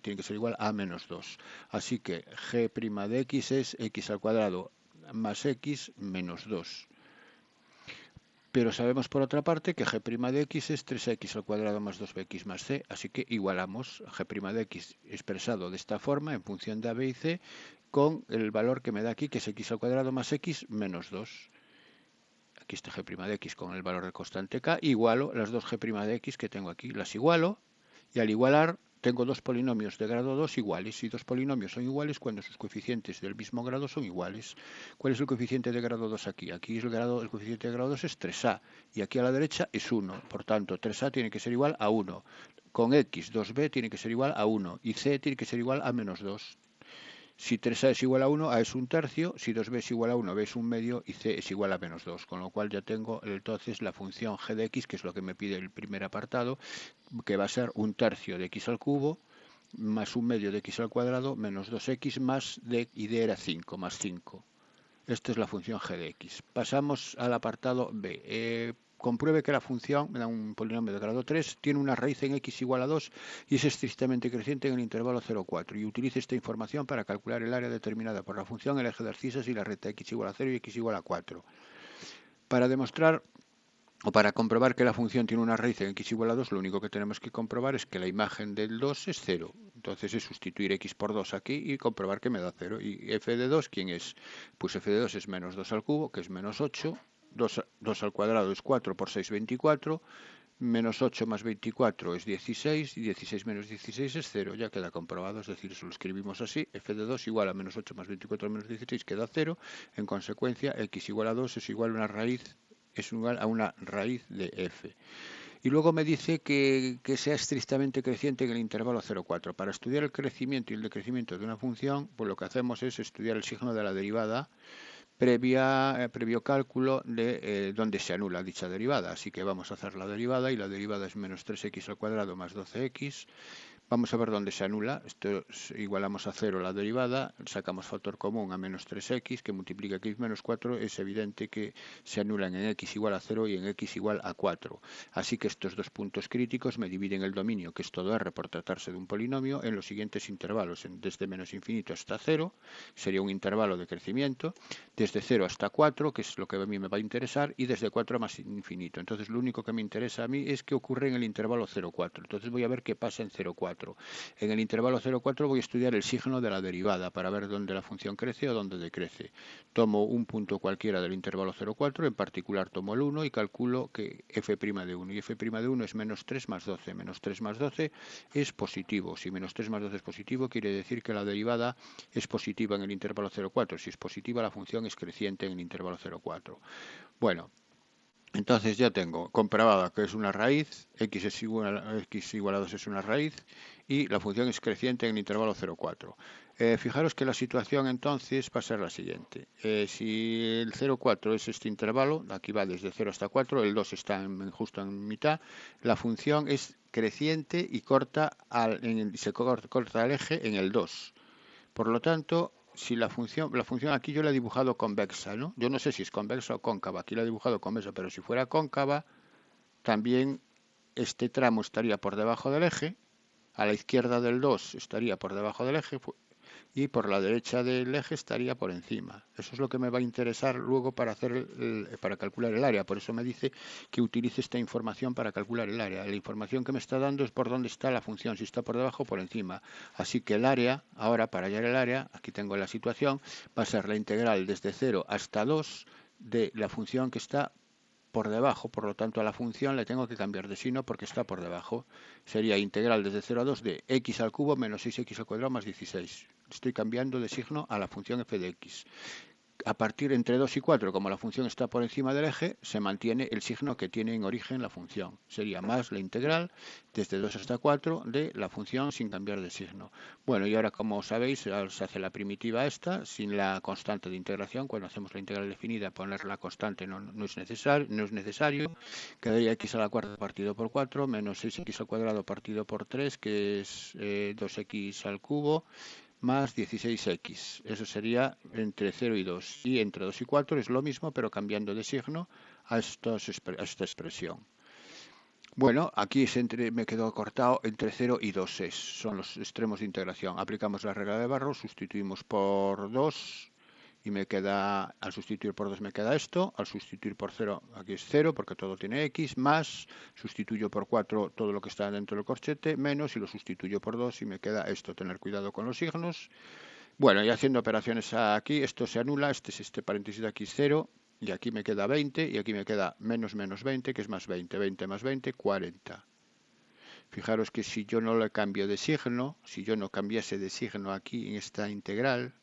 tiene que ser igual a menos 2. Así que g' de x es x al cuadrado más x menos 2. Pero sabemos por otra parte que g' de x es 3x al cuadrado más 2bx más c, así que igualamos g' de x expresado de esta forma en función de a, b y c con el valor que me da aquí, que es x al cuadrado más x menos 2. Aquí está g' de x con el valor de constante k, igualo las dos g' de x que tengo aquí, las igualo, y al igualar tengo dos polinomios de grado 2 iguales, y dos polinomios son iguales cuando sus coeficientes del mismo grado son iguales. ¿Cuál es el coeficiente de grado 2 aquí? Aquí el coeficiente de grado 2 es 3a, y aquí a la derecha es 1, por tanto 3a tiene que ser igual a 1. Con x, 2b tiene que ser igual a 1, y c tiene que ser igual a menos 2. Si 3a es igual a 1, a es un tercio, si 2b es igual a 1, b es un medio y c es igual a menos 2, con lo cual ya tengo entonces la función g de x, que es lo que me pide el primer apartado, que va a ser un tercio de x al cubo más un medio de x al cuadrado menos 2x más d, y d era 5, más 5. Esta es la función g de x. Pasamos al apartado b. Compruebe que la función, me da un polinomio de grado 3, tiene una raíz en x igual a 2 y es estrictamente creciente en el intervalo 0,4. Y utilice esta información para calcular el área determinada por la función, el eje de abscisas y la recta x igual a 0 y x igual a 4. Para demostrar o para comprobar que la función tiene una raíz en x igual a 2, lo único que tenemos que comprobar es que la imagen del 2 es 0. Entonces es sustituir x por 2 aquí y comprobar que me da 0. ¿Y f de 2 quién es? Pues f de 2 es menos 2 al cubo, que es menos 8. 2 al cuadrado es 4 por 6, 24. Menos 8 más 24 es 16, y 16 menos 16 es 0, ya queda comprobado, es decir, eso lo escribimos así, f de 2 igual a menos 8 más 24 menos 16 queda 0, en consecuencia x igual a 2 es igual a una raíz de f. Y luego me dice que sea estrictamente creciente en el intervalo 0,4. Para estudiar el crecimiento y el decrecimiento de una función, pues lo que hacemos es estudiar el signo de la derivada, previo cálculo de dónde se anula dicha derivada. Así que vamos a hacer la derivada, y la derivada es menos 3x al cuadrado más 12x. Vamos a ver dónde se anula. Esto igualamos a 0 la derivada, sacamos factor común a menos 3x, que multiplica x menos 4. Es evidente que se anulan en x igual a 0 y en x igual a 4. Así que estos dos puntos críticos me dividen el dominio, que es todo r por tratarse de un polinomio, en los siguientes intervalos. Desde menos infinito hasta 0, sería un intervalo de crecimiento. Desde 0 hasta 4, que es lo que a mí me va a interesar, y desde 4 a más infinito. Entonces lo único que me interesa a mí es qué ocurre en el intervalo 0,4. Entonces voy a ver qué pasa en 0,4. En el intervalo 0,4 voy a estudiar el signo de la derivada para ver dónde la función crece o dónde decrece. Tomo un punto cualquiera del intervalo 0,4, en particular tomo el 1 y calculo que f' de 1. Y f' de 1 es menos 3 más 12. Menos 3 más 12 es positivo. Si menos 3 más 12 es positivo, quiere decir que la derivada es positiva en el intervalo 0,4. Si es positiva, la función es creciente en el intervalo 0,4. Bueno, entonces ya tengo comprobada que es una raíz, x igual a 2 es una raíz, y la función es creciente en el intervalo 0,4. Fijaros que la situación entonces va a ser la siguiente. Si el 0,4 es este intervalo, aquí va desde 0 hasta 4, el 2 está justo en mitad, la función es creciente y corta corta el eje en el 2. Por lo tanto, si la función aquí yo la he dibujado convexa, ¿no? Yo no sé si es convexa o cóncava, aquí la he dibujado convexa, pero si fuera cóncava, también este tramo estaría por debajo del eje, a la izquierda del 2 estaría por debajo del eje, y por la derecha del eje estaría por encima. Eso es lo que me va a interesar luego para para calcular el área. Por eso me dice que utilice esta información para calcular el área. La información que me está dando es por dónde está la función, si está por debajo o por encima. Así que el área, ahora para hallar el área, aquí tengo la situación, va a ser la integral desde 0 hasta 2 de la función que está por debajo, por lo tanto a la función le tengo que cambiar de signo porque está por debajo. Sería integral desde 0 a 2 de x al cubo menos 6x al cuadrado más 16. Estoy cambiando de signo a la función f de x. A partir entre 2 y 4, como la función está por encima del eje, se mantiene el signo que tiene en origen la función. Sería más la integral desde 2 hasta 4 de la función sin cambiar de signo. Bueno, y ahora como sabéis, se hace la primitiva esta sin la constante de integración. Cuando hacemos la integral definida, poner la constante no es necesario. Quedaría x a la cuarta partido por 4 menos 6x al cuadrado partido por 3, que es 2x al cubo, más 16x. Eso sería entre 0 y 2. Y entre 2 y 4 es lo mismo, pero cambiando de signo a esta expresión. Bueno, aquí me quedó cortado entre 0 y 2. Son los extremos de integración. Aplicamos la regla de Barrow, sustituimos por 2 y me queda, al sustituir por 2 me queda esto, al sustituir por 0, aquí es 0 porque todo tiene x, más, sustituyo por 4 todo lo que está dentro del corchete, menos, y lo sustituyo por 2 y me queda esto. Tener cuidado con los signos. Bueno, y haciendo operaciones aquí, esto se anula, este paréntesis de aquí es 0, y aquí me queda 20, y aquí me queda menos 20, que es más 20, 20 más 20, 40. Fijaros que si yo no le cambio de signo, si yo no cambiase de signo aquí en esta integral,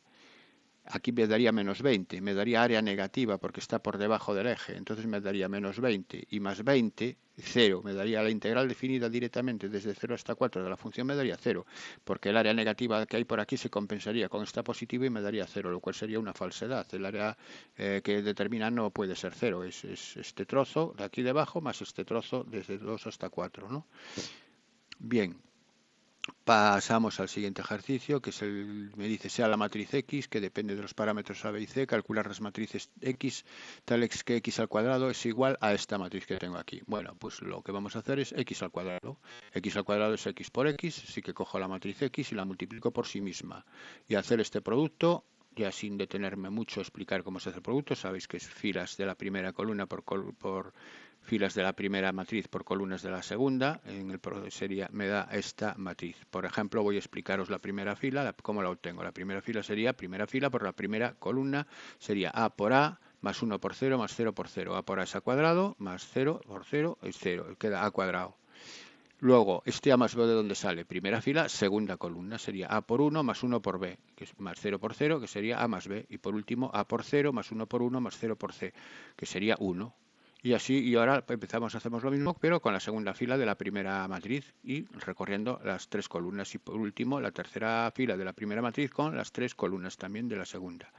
aquí me daría menos 20, me daría área negativa porque está por debajo del eje, entonces me daría menos 20 y más 20, 0, me daría la integral definida directamente desde 0 hasta 4 de la función, me daría 0, porque el área negativa que hay por aquí se compensaría con esta positiva y me daría 0, lo cual sería una falsedad. El área que determina no puede ser 0, es este trozo de aquí debajo más este trozo desde 2 hasta 4, ¿no? Bien. Pasamos al siguiente ejercicio, que es me dice sea la matriz X, que depende de los parámetros A, B y C, calcular las matrices X, tal que X al cuadrado es igual a esta matriz que tengo aquí. Bueno, pues lo que vamos a hacer es X al cuadrado. X al cuadrado es X por X, así que cojo la matriz X y la multiplico por sí misma. Y hacer este producto, ya sin detenerme mucho a explicar cómo se hace el producto, sabéis que es filas de la primera columna por filas de la primera matriz por columnas de la segunda, me da esta matriz. Por ejemplo, voy a explicaros la primera fila, cómo la obtengo. La primera fila sería, primera fila por la primera columna, sería A por A, más 1 por 0, más 0 por 0. A por A es A cuadrado, más 0 por 0 es 0, queda A cuadrado. Luego, este A más B de dónde sale, primera fila, segunda columna, sería A por 1 más 1 por B, que es más 0 por 0, que sería A más B. Y por último, A por 0 más 1 por 1 más 0 por C, que sería 1. Y así, y ahora hacemos lo mismo, pero con la segunda fila de la primera matriz y recorriendo las tres columnas. Y por último, la tercera fila de la primera matriz con las tres columnas también de la segunda.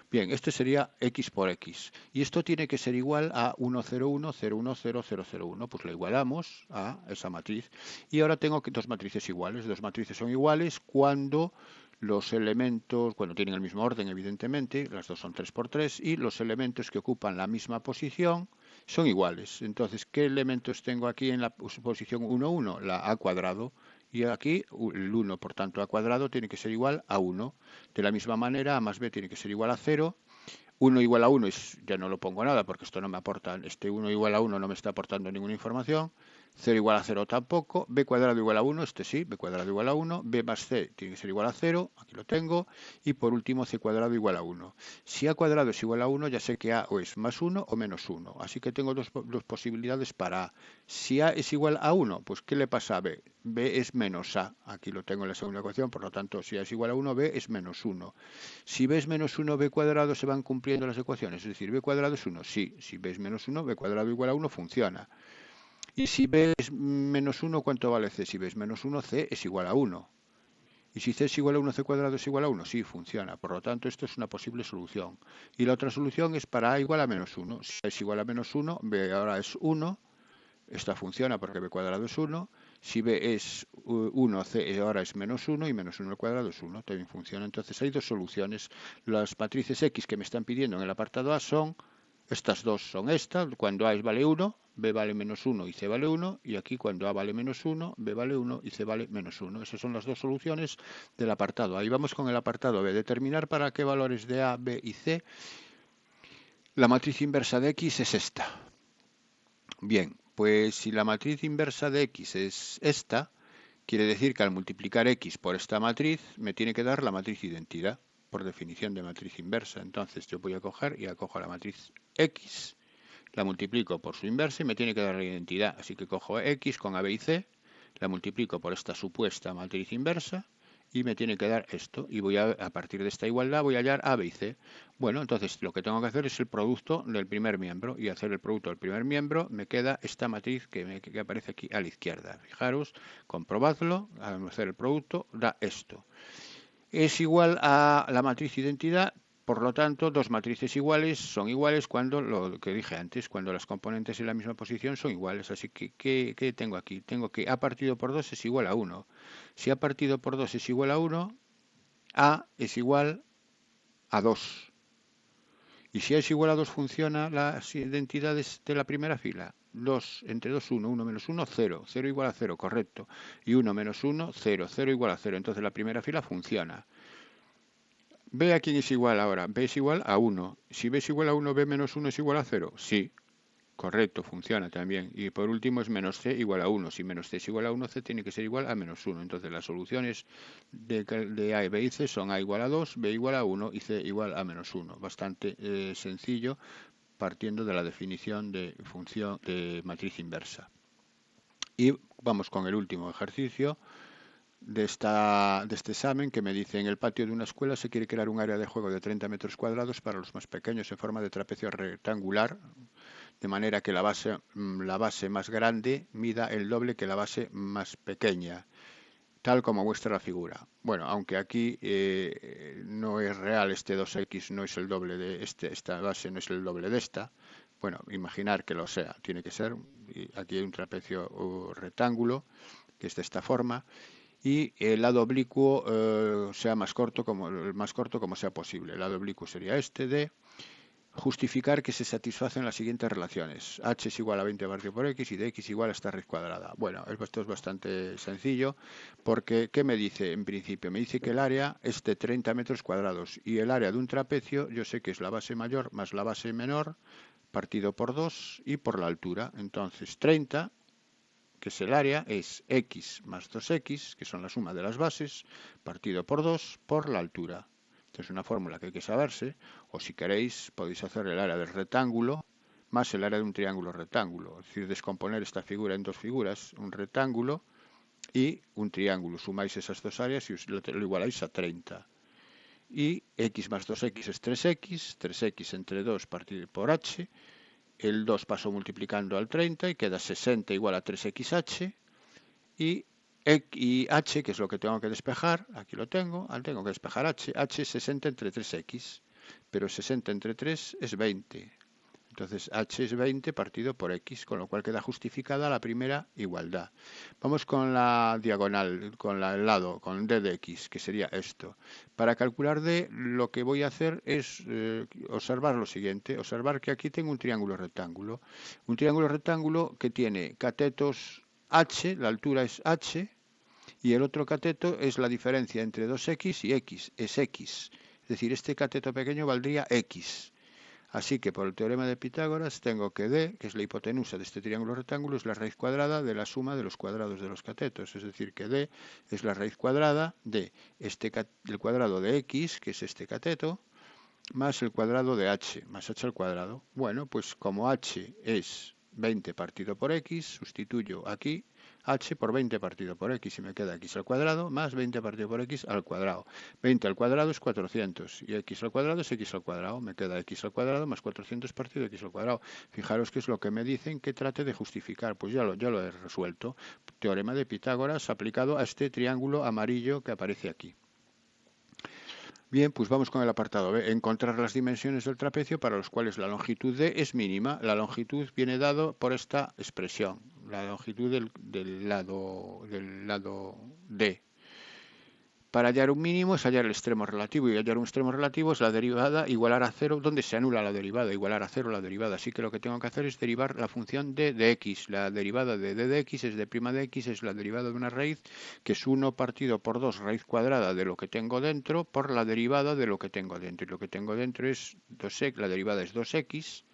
Bien, este sería X por X. Y esto tiene que ser igual a 1, 0, 1, 0, 1, 0, 0, 0, 1. Pues lo igualamos a esa matriz. Y ahora tengo dos matrices iguales. Dos matrices son iguales cuando los elementos, cuando tienen el mismo orden, evidentemente, las dos son 3 por 3, y los elementos que ocupan la misma posición son iguales. Entonces, ¿qué elementos tengo aquí en la posición 1, 1? La A cuadrado. Y aquí el 1, por tanto, A cuadrado tiene que ser igual a 1. De la misma manera, A más B tiene que ser igual a 0. 1 igual a 1, ya no lo pongo nada porque esto no me aporta, este 1 igual a 1 no me está aportando ninguna información. 0 igual a 0 tampoco, b cuadrado igual a 1, este sí, b cuadrado igual a 1, b más c tiene que ser igual a 0, aquí lo tengo, y por último c cuadrado igual a 1. Si a cuadrado es igual a 1, ya sé que a o es más 1 o menos 1, así que tengo dos posibilidades para a. Si a es igual a 1, pues ¿qué le pasa a b? B es menos a, aquí lo tengo en la segunda ecuación, por lo tanto si a es igual a 1, b es menos 1. Si b es menos 1, b cuadrado se van cumpliendo las ecuaciones, es decir, b cuadrado es 1, sí, si b es menos 1, b cuadrado igual a 1 funciona. Y si b es menos 1, ¿cuánto vale c? Si b es menos 1, c es igual a 1. Y si c es igual a 1, c cuadrado es igual a 1, sí, funciona. Por lo tanto, esto es una posible solución. Y la otra solución es para a igual a menos 1. Si a es igual a menos 1, b ahora es 1. Esta funciona porque b cuadrado es 1. Si B es 1, C ahora es menos 1 y menos 1 al cuadrado es 1. También funciona. Entonces hay dos soluciones. Las matrices X que me están pidiendo en el apartado A son estas dos. Son esta, cuando A vale 1, B vale menos 1 y C vale 1. Y aquí cuando A vale menos 1, B vale 1 y C vale menos 1. Esas son las dos soluciones del apartado A. Ahí vamos con el apartado B. Determinar para qué valores de A, B y C la matriz inversa de X es esta. Bien, pues si la matriz inversa de X es esta, quiere decir que al multiplicar X por esta matriz me tiene que dar la matriz identidad, por definición de matriz inversa. Entonces yo voy a coger y acojo la matriz X, la multiplico por su inversa y me tiene que dar la identidad. Así que cojo X con A, B y C, la multiplico por esta supuesta matriz inversa y me tiene que dar esto. Y voy a partir de esta igualdad voy a hallar A, B y C. Bueno, entonces lo que tengo que hacer es el producto del primer miembro. Y hacer el producto del primer miembro me queda esta matriz que aparece aquí a la izquierda. Fijaros, comprobadlo, al hacer el producto da esto. Es igual a la matriz identidad. Por lo tanto, dos matrices iguales son iguales cuando, lo que dije antes, cuando las componentes en la misma posición son iguales. Así que, ¿qué tengo aquí? Tengo que A partido por 2 es igual a 1. Si A partido por 2 es igual a 1, A es igual a 2. Y si A es igual a 2 funciona las identidades de la primera fila. 2 entre 2, 1, 1 menos 1, 0. 0 igual a 0, correcto. Y 1 menos 1, 0. 0 igual a 0. Entonces la primera fila funciona. B a quién es igual ahora. B es igual a 1. Si B es igual a 1, B menos 1 es igual a 0. Sí, correcto, funciona también. Y por último es menos C igual a 1. Si menos C es igual a 1, C tiene que ser igual a menos 1. Entonces las soluciones de A, B y C son A igual a 2, B igual a 1 y C igual a menos 1. Bastante sencillo, partiendo de la definición de función de matriz inversa. Y vamos con el último ejercicio de este examen, que me dice: en el patio de una escuela se quiere crear un área de juego de 30 metros cuadrados para los más pequeños en forma de trapecio rectangular, de manera que la base más grande mida el doble que la base más pequeña, tal como muestra la figura. Bueno, aunque aquí no es real, este 2x no es el doble de esta base no es el doble de esta. Bueno, imaginar que lo sea, tiene que ser. Aquí hay un trapecio rectángulo que es de esta forma, y el lado oblicuo sea el más corto como sea posible. El lado oblicuo sería este de justificar que se satisfacen las siguientes relaciones. H es igual a 20 partido por X y de X igual a esta raíz cuadrada. Bueno, esto es bastante sencillo, porque ¿qué me dice en principio? Me dice que el área es de 30 metros cuadrados y el área de un trapecio yo sé que es la base mayor más la base menor partido por 2 y por la altura. Entonces 30, que es el área, es X más 2X, que son la suma de las bases, partido por 2 por la altura. Esta es una fórmula que hay que saberse, o si queréis podéis hacer el área del rectángulo más el área de un triángulo rectángulo, es decir, descomponer esta figura en dos figuras, un rectángulo y un triángulo. Sumáis esas dos áreas y lo igualáis a 30. Y X más 2X es 3X, 3X entre 2 partido por H. El 2 paso multiplicando al 30 y queda 60 igual a 3xh. Y h, que es lo que tengo que despejar, aquí lo tengo que despejar h. H es 60 entre 3x, pero 60 entre 3 es 20. Entonces h es 20 partido por x, con lo cual queda justificada la primera igualdad. Vamos con la diagonal, con el lado, con d de x, que sería esto. Para calcular d, lo que voy a hacer es observar lo siguiente. Observar que aquí tengo un triángulo rectángulo. Un triángulo rectángulo que tiene catetos h, la altura es h, y el otro cateto es la diferencia entre 2x y x, es x. Es decir, este cateto pequeño valdría x. Así que por el teorema de Pitágoras tengo que d, que es la hipotenusa de este triángulo rectángulo, es la raíz cuadrada de la suma de los cuadrados de los catetos. Es decir, que d es la raíz cuadrada de el cuadrado de x, que es este cateto, más el cuadrado de h, más h al cuadrado. Bueno, pues como h es 20 partido por x, sustituyo aquí h por 20 partido por x y me queda x al cuadrado más 20 partido por x al cuadrado. 20 al cuadrado es 400 y x al cuadrado es x al cuadrado. Me queda x al cuadrado más 400 partido x al cuadrado. Fijaros que es lo que me dicen que trate de justificar. Pues ya lo he resuelto. Teorema de Pitágoras aplicado a este triángulo amarillo que aparece aquí. Bien, pues vamos con el apartado B. Encontrar las dimensiones del trapecio para los cuales la longitud D es mínima. La longitud viene dado por esta expresión. la longitud del lado D. Para hallar un mínimo es hallar el extremo relativo, y hallar un extremo relativo es la derivada igualar a cero, donde se anula la derivada, igualar a cero la derivada. Así que lo que tengo que hacer es derivar la función d de x. La derivada de d de x es d' de x, es la derivada de una raíz, que es 1 partido por 2 raíz cuadrada de lo que tengo dentro, por la derivada de lo que tengo dentro. Y lo que tengo dentro es 2x, la derivada es 2x,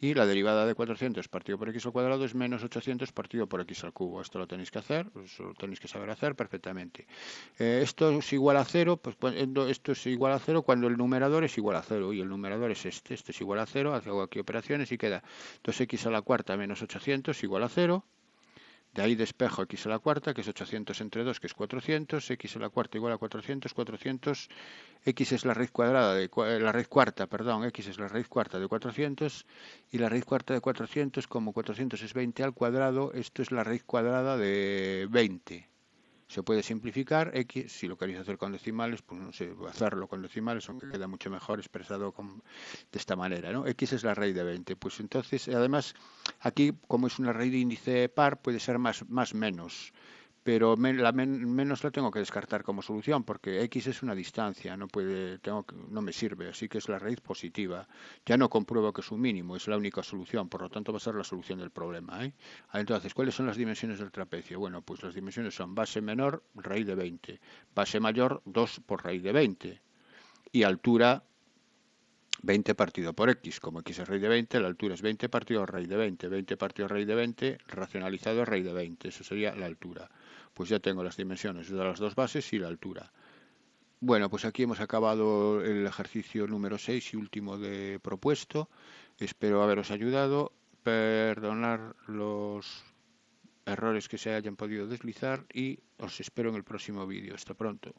y la derivada de 400 partido por x al cuadrado es menos 800 partido por x al cubo. Esto lo tenéis que hacer, eso lo tenéis que saber hacer perfectamente. Esto es igual a 0, pues esto es igual a 0 cuando el numerador es igual a 0, y el numerador es este es igual a 0, hago aquí operaciones y queda 2x a la cuarta menos 800 igual a 0. De ahí despejo x a la cuarta, que es 800 entre 2, que es 400, x a la cuarta igual a 400, 400, x es la raíz cuadrada de la raíz cuarta, perdón, x es la raíz cuarta de 400, y la raíz cuarta de 400, como 400 es 20 al cuadrado, esto es la raíz cuadrada de 20. Se puede simplificar x, si lo queréis hacer con decimales, pues no sé, hacerlo con decimales, aunque queda mucho mejor expresado de esta manera, ¿no? X es la raíz de 20. Pues entonces, además, aquí, como es una raíz de índice par, puede ser más menos. Pero menos la tengo que descartar como solución, porque x es una distancia, no me sirve, así que es la raíz positiva. Ya no compruebo que es un mínimo, es la única solución, por lo tanto va a ser la solución del problema, ¿eh? Entonces, ¿cuáles son las dimensiones del trapecio? Bueno, pues las dimensiones son base menor, raíz de 20, base mayor, 2 por raíz de 20, y altura 20 partido por x, como x es raíz de 20, la altura es 20 partido raíz de 20, 20 partido raíz de 20, racionalizado raíz de 20, eso sería la altura. Pues ya tengo las dimensiones de las dos bases y la altura. Bueno, pues aquí hemos acabado el ejercicio número 6 y último de propuesto. Espero haberos ayudado. Perdonar los errores que se hayan podido deslizar y os espero en el próximo vídeo. Hasta pronto.